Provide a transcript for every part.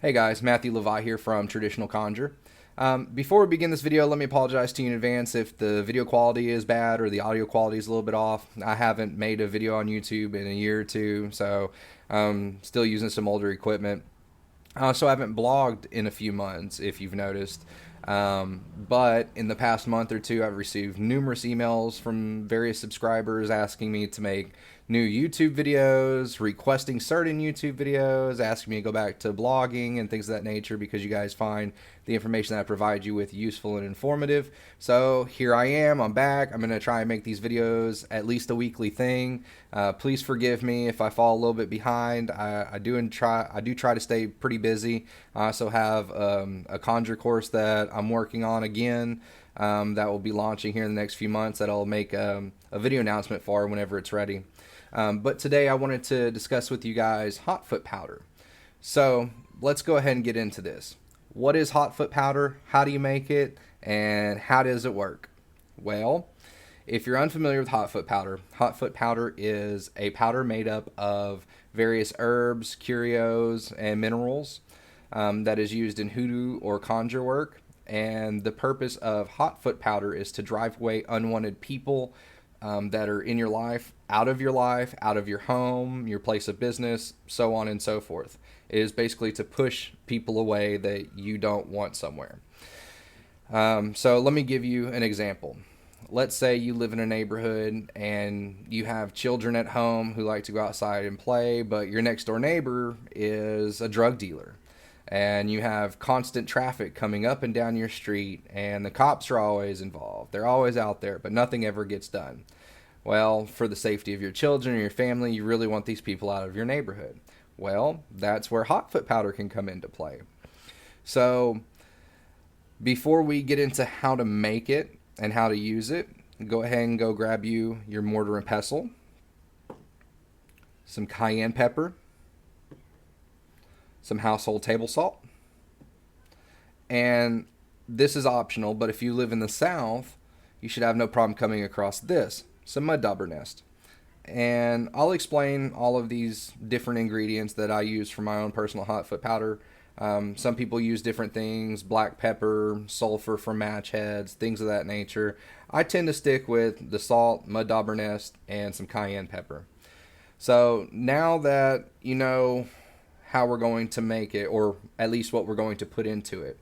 Hey guys, Matthew Levi here from Traditional Conjure. Before we begin this video, let me apologize to you in advance if the video quality is bad or the audio quality is a little bit off. I haven't made a video on YouTube in a year or two, so I'm still using some older equipment. So I haven't blogged in a few months, if you've noticed. But in the past month or two, I've received numerous emails from various subscribers asking me to make new YouTube videos, requesting certain YouTube videos, asking me to go back to blogging and things of that nature because you guys find the information that I provide you with useful and informative. So here I am, I'm back. I'm going to try and make these videos at least a weekly thing. Please forgive me if I fall a little bit behind. I do try to stay pretty busy. I also have a Conjure course that I'm working on again that will be launching here in the next few months that I'll make a video announcement for whenever it's ready. But today I wanted to discuss with you guys Hotfoot powder. So let's go ahead and get into this. What is Hotfoot powder? How do you make it? And how does it work? Well, if you're unfamiliar with Hotfoot powder is a powder made up of various herbs, curios, and minerals that is used in hoodoo or conjure work. And the purpose of Hotfoot powder is to drive away unwanted people that are in your life, out of your home, your place of business, so on and so forth. It is basically to push people away that you don't want somewhere. So let me give you an example. Let's say you live in a neighborhood and you have children at home who like to go outside and play, but your next door neighbor is a drug dealer. And you have constant traffic coming up and down your street, and the cops are always involved. They're always out there, but nothing ever gets done. Well, for the safety of your children or your family, you really want these people out of your neighborhood. Well, that's where Hotfoot powder can come into play. So, before we get into how to make it and how to use it, go ahead and go grab you your mortar and pestle, some cayenne pepper, some household table salt, and this is optional, but if you live in the South, you should have no problem coming across this, some mud dauber nest. And I'll explain all of these different ingredients that I use for my own personal Hotfoot powder. Some people use different things, black pepper, sulfur for match heads, things of that nature. I tend to stick with the salt, mud dauber nest, and some cayenne pepper. So now that you know how we're going to make it, or at least what we're going to put into it.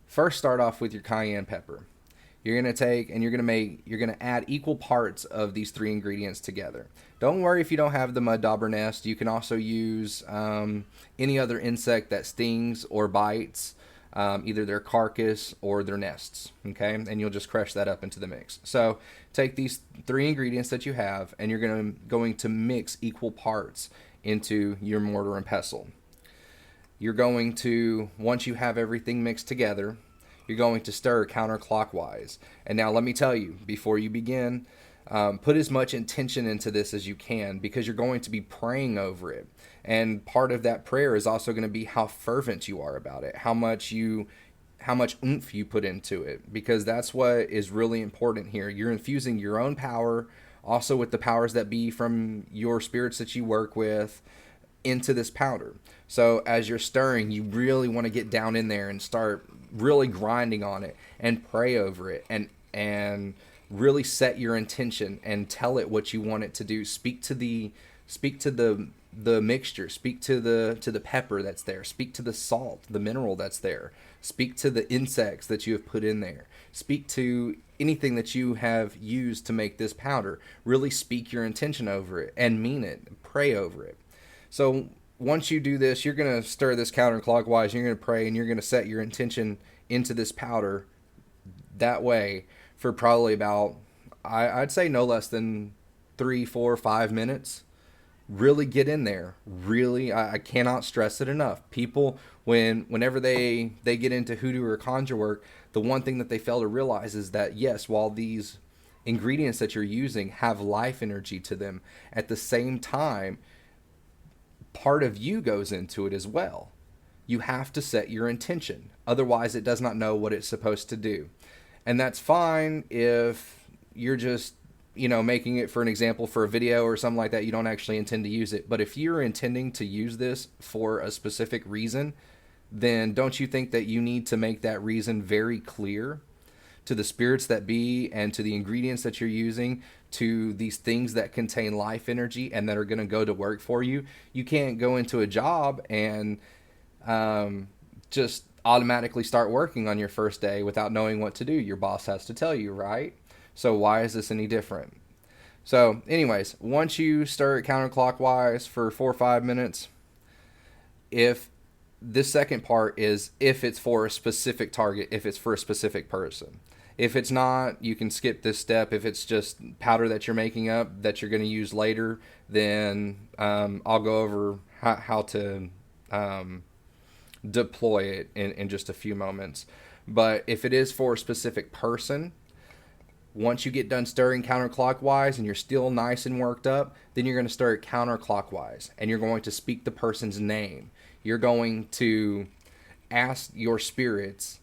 First, start off with your cayenne pepper. You're going to take and you're going to add equal parts of these three ingredients together. Don't worry if you don't have the mud dauber nest. You can also use any other insect that stings or bites, either their carcass or their nests. Okay, and you'll just crush that up into the mix. So take these three ingredients that you have, and you're going to mix equal parts into your mortar and pestle. You're going to, once you have everything mixed together, you're going to stir counterclockwise. And now let me tell you, before you begin, put as much intention into this as you can, because you're going to be praying over it. And part of that prayer is also going to be how fervent you are about it, how much oomph you put into it, because that's what is really important here. You're infusing your own power, also with the powers that be from your spirits that you work with, into this powder. So as you're stirring, you really want to get down in there and start really grinding on it and pray over it and really set your intention and tell it what you want it to do. Speak to the mixture, speak to the pepper that's there, speak to the salt, the mineral that's there, speak to the insects that you have put in there, speak to anything that you have used to make this powder. Really speak your intention over it and mean it. Pray over it. So once you do this, you're going to stir this counterclockwise, you're going to pray, and you're going to set your intention into this powder that way for probably about, I'd say no less than 3, 4, 5 minutes. Really get in there. Really, I cannot stress it enough. People, whenever they get into hoodoo or conjure work, the one thing that they fail to realize is that, yes, while these ingredients that you're using have life energy to them, at the same time, part of you goes into it as well. You have to set your intention. Otherwise, it does not know what it's supposed to do. And that's fine if you're just, making it for an example for a video or something like that. You don't actually intend to use it. But if you're intending to use this for a specific reason, then don't you think that you need to make that reason very clear to the spirits that be and to the ingredients that you're using, to these things that contain life energy and that are going to go to work for you? You can't go into a job and just automatically start working on your first day without knowing what to do. Your boss has to tell you, right? So why is this any different? So anyways, once you stir it counterclockwise for 4 or 5 minutes, if this second part is if it's for a specific target, if it's for a specific person. If it's not, you can skip this step. If it's just powder that you're making up that you're going to use later, then I'll go over how to deploy it in just a few moments. But if it is for a specific person, once you get done stirring counterclockwise and you're still nice and worked up, then you're going to stir it counterclockwise and you're going to speak the person's name. You're going to ask your spirits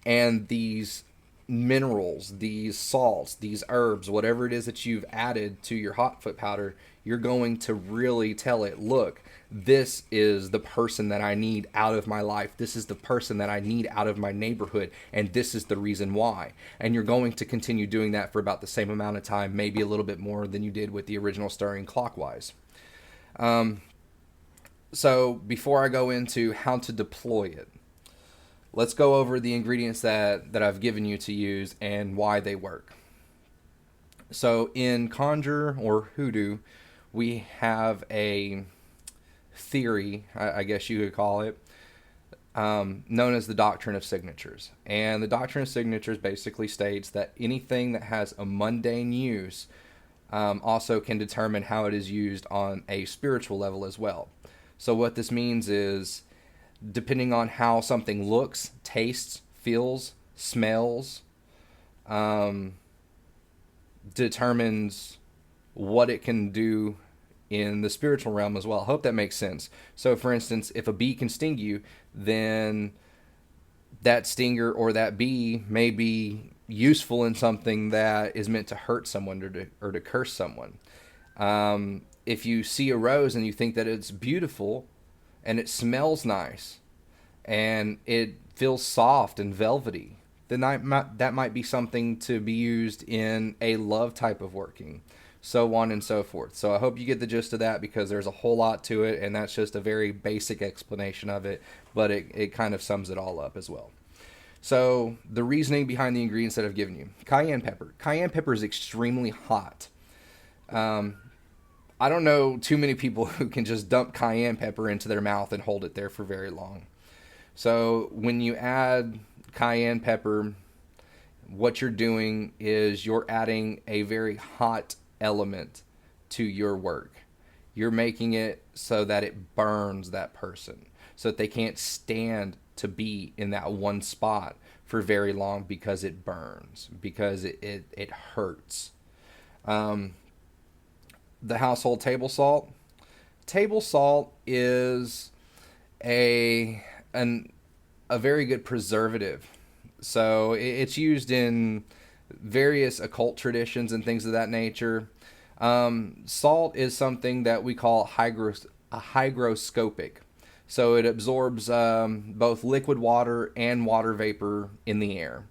and these minerals, these salts, these herbs, whatever it is that you've added to your Hotfoot powder, you're going to really tell it, look, this is the person that I need out of my life. This is the person that I need out of my neighborhood. And this is the reason why. And you're going to continue doing that for about the same amount of time, maybe a little bit more than you did with the original stirring clockwise. So before I go into how to deploy it, let's go over the ingredients that I've given you to use and why they work. So in Conjure or Hoodoo, we have a theory, I guess you could call it, known as the doctrine of signatures. And the doctrine of signatures basically states that anything that has a mundane use also can determine how it is used on a spiritual level as well. So what this means is, depending on how something looks, tastes, feels, smells, determines what it can do in the spiritual realm as well. I hope that makes sense. So for instance, if a bee can sting you, then that stinger or that bee may be useful in something that is meant to hurt someone or to curse someone. If you see a rose and you think that it's beautiful and it smells nice and it feels soft and velvety, then that might be something to be used in a love type of working, so on and so forth. So I hope you get the gist of that, because there's a whole lot to it, and that's just a very basic explanation of it, but it kind of sums it all up as well. So the reasoning behind the ingredients that I've given you. Cayenne pepper. Cayenne pepper is extremely hot. I don't know too many people who can just dump cayenne pepper into their mouth and hold it there for very long. So when you add cayenne pepper, what you're doing is you're adding a very hot element to your work. You're making it so that it burns that person, so that they can't stand to be in that one spot for very long because it burns, because it hurts. The household table salt. Table salt is a very good preservative. So it's used in various occult traditions and things of that nature. Salt is something that we call hygroscopic. So it absorbs both liquid water and water vapor in the air.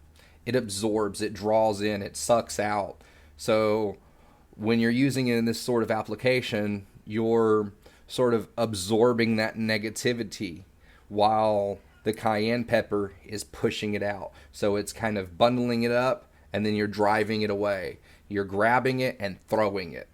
It absorbs, it draws in, it sucks out. So when you're using it in this sort of application, you're sort of absorbing that negativity while the cayenne pepper is pushing it out. So it's kind of bundling it up, and then you're driving it away. You're grabbing it and throwing it.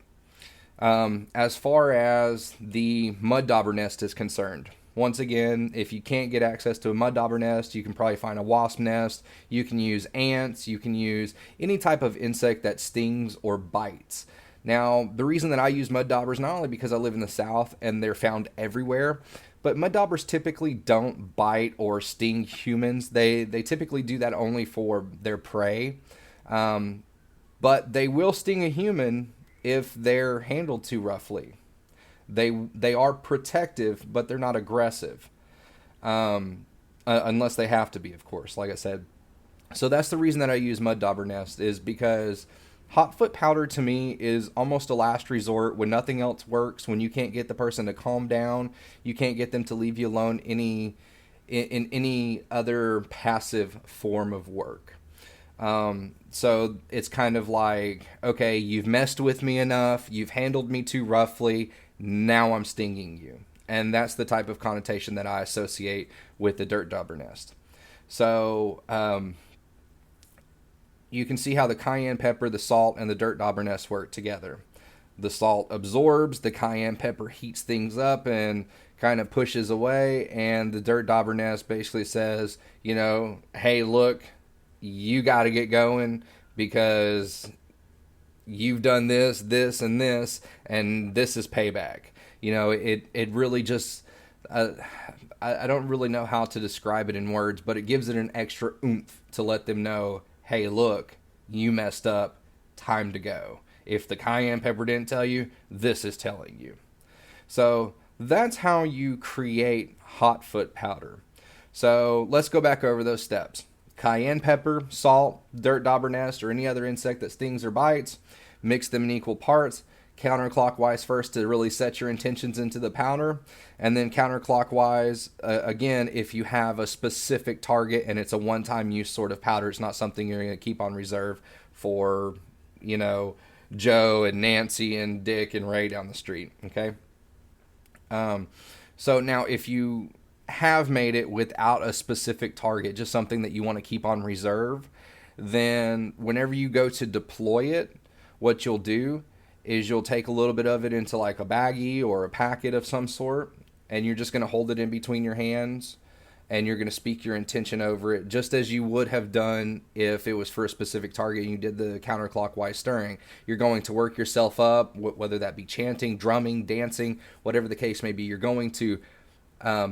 As far as the mud dauber nest is concerned, once again, if you can't get access to a mud dauber nest, you can probably find a wasp nest. You can use ants. You can use any type of insect that stings or bites. Now, the reason that I use mud daubers, not only because I live in the South and they're found everywhere, but mud daubers typically don't bite or sting humans. They typically do that only for their prey. But they will sting a human if they're handled too roughly. They are protective, but they're not aggressive. Unless they have to be, of course, like I said. So that's the reason that I use mud dauber nest, is because Hotfoot powder to me is almost a last resort when nothing else works, when you can't get the person to calm down, you can't get them to leave you alone any in any other passive form of work. So it's kind of like, okay, you've messed with me enough, you've handled me too roughly, now I'm stinging you. And that's the type of connotation that I associate with the dirt dauber nest. So you can see how the cayenne pepper, the salt, and the dirt dauber nest work together. The salt absorbs, the cayenne pepper heats things up and kind of pushes away, and the dirt dauber nest basically says, you know, hey, look, you got to get going because you've done this, this, and this, and this is payback. You know, it really just, I don't really know how to describe it in words, but it gives it an extra oomph to let them know, hey, look, you messed up, time to go. If the cayenne pepper didn't tell you, this is telling you. So that's how you create Hotfoot powder. So let's go back over those steps. Cayenne pepper, salt, dirt dauber nest, or any other insect that stings or bites. Mix them in equal parts. Counterclockwise first to really set your intentions into the powder. And then counterclockwise, again, if you have a specific target and it's a one-time use sort of powder, it's not something you're going to keep on reserve for, you know, Joe and Nancy and Dick and Ray down the street, okay? So now if you have made it without a specific target, just something that you want to keep on reserve, then whenever you go to deploy it, what you'll do is you'll take a little bit of it into like a baggie or a packet of some sort, and you're just going to hold it in between your hands, and you're going to speak your intention over it, just as you would have done if it was for a specific target and you did the counterclockwise stirring. You're going to work yourself up, whether that be chanting, drumming, dancing, whatever the case may be. You're going to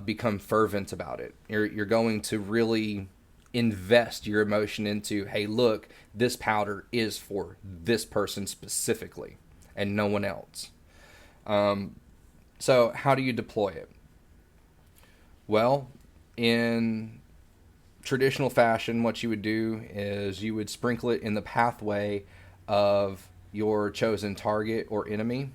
become fervent about it. You're going to really invest your emotion into, hey, look, this powder is for this person specifically and no one else. So how do you deploy it? Well, in traditional fashion, what you would do is you would sprinkle it in the pathway of your chosen target or enemy.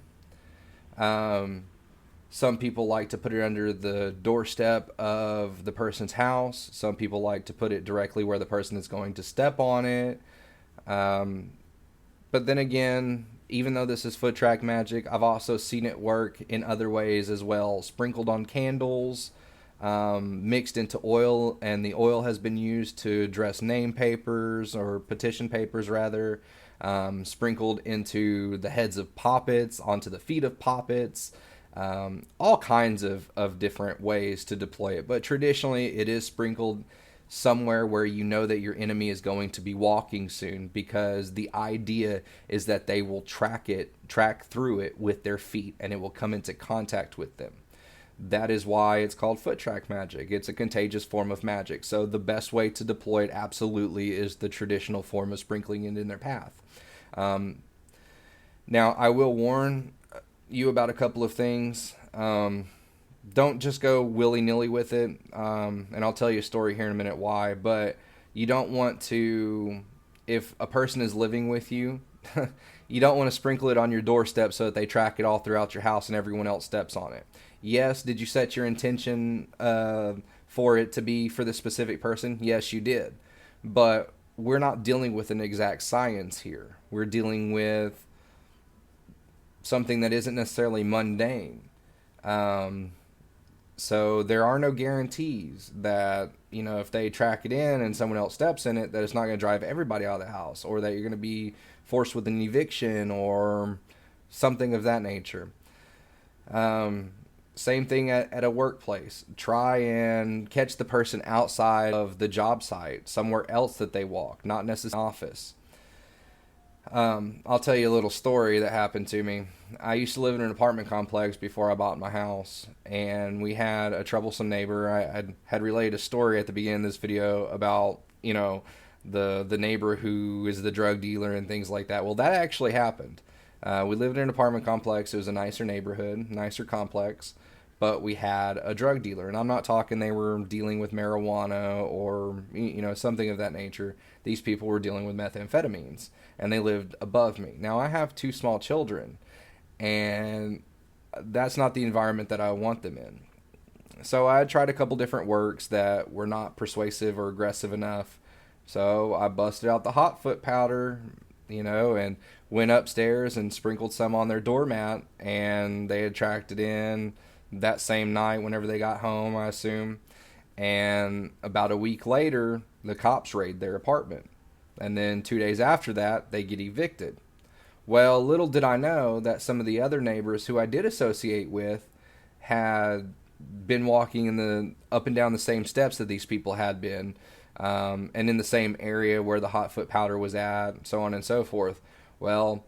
Some people like to put it under the doorstep of the person's house. Some people like to put it directly where the person is going to step on it. But then again, even though this is foot track magic, I've also seen it work in other ways as well. Sprinkled on candles, mixed into oil, and the oil has been used to dress name papers or petition papers rather. Sprinkled into the heads of poppets, onto the feet of poppets. All kinds of different ways to deploy it, but traditionally it is sprinkled somewhere where you know that your enemy is going to be walking soon, because the idea is that they will track through it with their feet, and it will come into contact with them. That is why it's called foot track magic. It's a contagious form of magic. So the best way to deploy it absolutely is the traditional form of sprinkling it in their path. Now, I will warn you about a couple of things. Don't just go willy-nilly with it, and I'll tell you a story here in a minute why, but you don't want to, if a person is living with you, you don't want to sprinkle it on your doorstep so that they track it all throughout your house and everyone else steps on it. Yes, did you set your intention for it to be for the specific person? Yes, you did. But we're not dealing with an exact science here. We're dealing with something that isn't necessarily mundane. So there are no guarantees that, you know, if they track it in and someone else steps in it, that it's not going to drive everybody out of the house, or that you're going to be forced with an eviction or something of that nature. Same thing at a workplace. Try and catch the person outside of the job site, somewhere else that they walk, not necessarily an office. I'll tell you a little story that happened to me. I used to live in an apartment complex before I bought my house, and we had a troublesome neighbor. I had relayed a story at the beginning of this video about, you know, the neighbor who is the drug dealer and things like that. Well, that actually happened. We lived in an apartment complex. It was a nicer neighborhood, nicer complex, but we had a drug dealer, and I'm not talking they were dealing with marijuana or, you know, something of that nature. These people were dealing with methamphetamines, and they lived above me. Now, I have 2 small children, and that's not the environment that I want them in. So I tried a couple different works that were not persuasive or aggressive enough. So I busted out the Hotfoot powder, and went upstairs and sprinkled some on their doormat, and they attracted in that same night whenever they got home, I assume. And about a week later, the cops raid their apartment. And then 2 days after that, they get evicted. Well, little did I know that some of the other neighbors who I did associate with had been walking in the up and down the same steps that these people had been, and in the same area where the Hotfoot powder was at, so on and so forth. Well,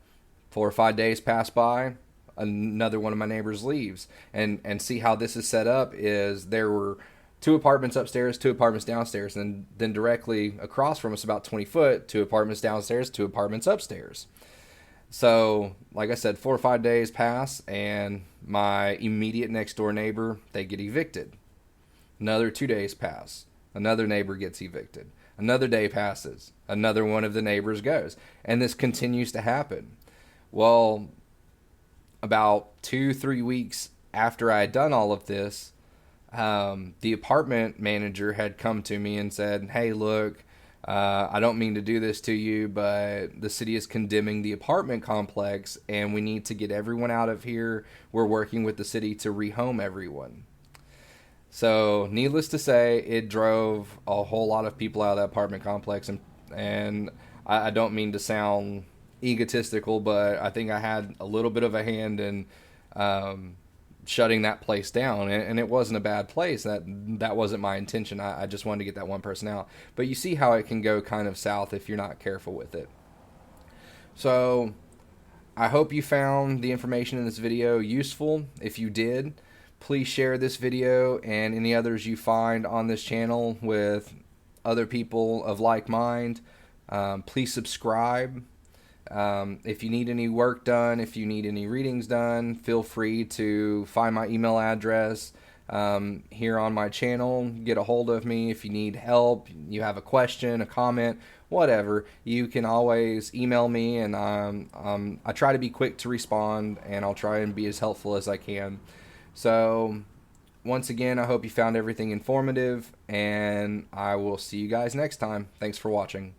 4 or 5 days pass by, another one of my neighbors leaves, and see how this is set up is there were 2 apartments upstairs, 2 apartments downstairs, and then directly across from us, about 20 foot, 2 apartments downstairs, 2 apartments upstairs. So, like I said, 4 or 5 days pass, and my immediate next door neighbor, they get evicted. Another 2 days pass. Another neighbor gets evicted. Another day passes. Another one of the neighbors goes. And this continues to happen. Well, about 2, 3 weeks after I had done all of this, the apartment manager had come to me and said, "Hey, look, I don't mean to do this to you, but the city is condemning the apartment complex, and we need to get everyone out of here. We're working with the city to rehome everyone." So, needless to say, it drove a whole lot of people out of that apartment complex, and I don't mean to sound egotistical, but I think I had a little bit of a hand in shutting that place down, and it wasn't a bad place. That wasn't my intention. I just wanted to get that one person out. But you see how it can go kind of south if you're not careful with it. So I hope you found the information in this video useful. If you did, please share this video and any others you find on this channel with other people of like mind. Please subscribe. If you need any work done, if you need any readings done, feel free to find my email address here on my channel. Get a hold of me if you need help, you have a question, a comment, whatever. You can always email me, and I try to be quick to respond, and I'll try and be as helpful as I can. So once again, I hope you found everything informative, and I will see you guys next time. Thanks for watching.